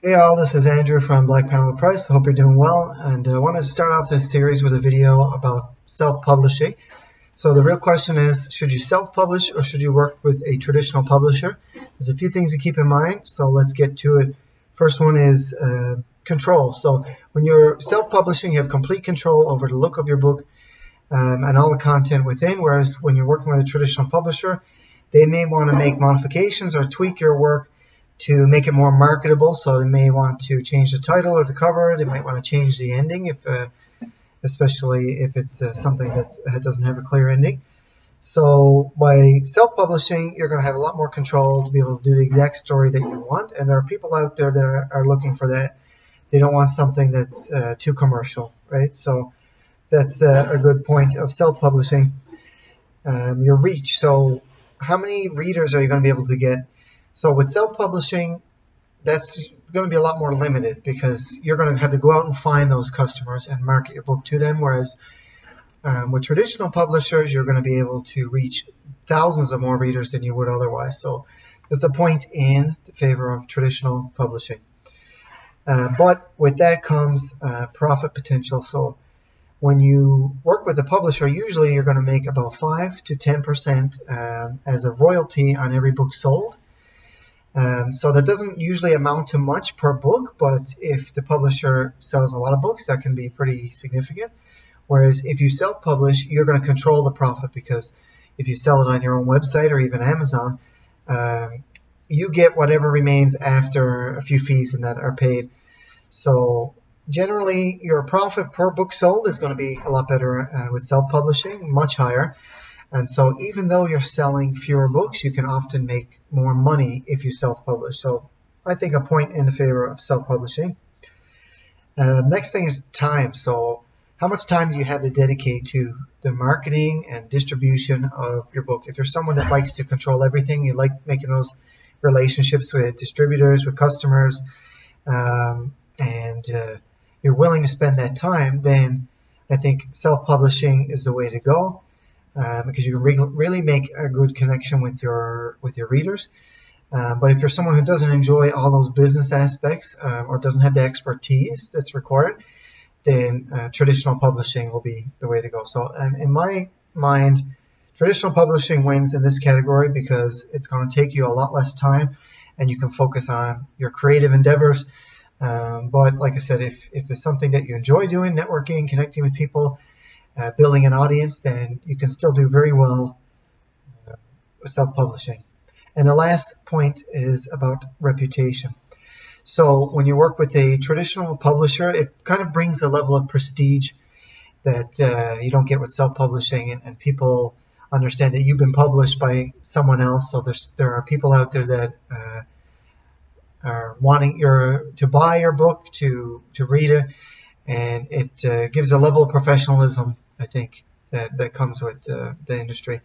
Hey all, this is Andrew from Black Panel Press. I hope you're doing well, and I wanted to start off this series with a video about self-publishing. So the real question is, should you self-publish or should you work with a traditional publisher? There's a few things to keep in mind, so let's get to it. First one is control. So when you're self-publishing, you have complete control over the look of your book and all the content within, whereas when you're working with a traditional publisher, they may want to make modifications or tweak your work to make it more marketable. So they may want to change the title or the cover. They might want to change the ending, especially if it's something that doesn't have a clear ending. So by self-publishing, you're going to have a lot more control to be able to do the exact story that you want. And there are people out there that are looking for that. They don't want something that's too commercial, right? So that's a good point of self-publishing. Your reach. So how many readers are you going to be able to get? So with self-publishing, that's going to be a lot more limited because you're going to have to go out and find those customers and market your book to them. Whereas with traditional publishers, you're going to be able to reach thousands of more readers than you would otherwise. So there's a point in favor of traditional publishing. But with that comes profit potential. So when you work with a publisher, usually you're going to make about 5 to 10% as a royalty on every book sold. So that doesn't usually amount to much per book, but if the publisher sells a lot of books, that can be pretty significant. Whereas if you self-publish, you're going to control the profit because if you sell it on your own website or even Amazon, you get whatever remains after a few fees and that are paid. So generally, your profit per book sold is going to be a lot better with self-publishing, much higher. And so even though you're selling fewer books, you can often make more money if you self-publish. So I think a point in the favor of self-publishing. Next thing is time. So how much time do you have to dedicate to the marketing and distribution of your book? If you're someone that likes to control everything, you like making those relationships with distributors, with customers, and you're willing to spend that time, then I think self-publishing is the way to go. Because you can really make a good connection with your readers. But if you're someone who doesn't enjoy all those business aspects or doesn't have the expertise that's required, then traditional publishing will be the way to go. So in my mind, traditional publishing wins in this category because it's going to take you a lot less time and you can focus on your creative endeavors. But like I said, if it's something that you enjoy doing, networking, connecting with people, building an audience, then you can still do very well with self-publishing. And the last point is about reputation. So when you work with a traditional publisher, it kind of brings a level of prestige that you don't get with self-publishing, and people understand that you've been published by someone else. So there are people out there that are wanting to buy your book, to read it, and it gives a level of professionalism, I think, that comes with the industry.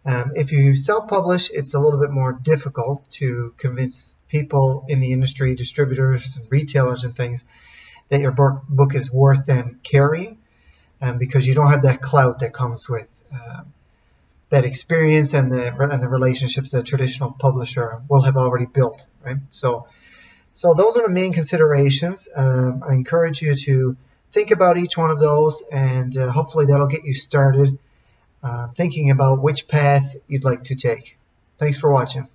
If you self-publish, it's a little bit more difficult to convince people in the industry, distributors and retailers and things, that your book is worth them carrying, because you don't have that clout that comes with that experience and the relationships that a traditional publisher will have already built, right? So those are the main considerations. I encourage you to think about each one of those, and hopefully that'll get you started thinking about which path you'd like to take. Thanks for watching.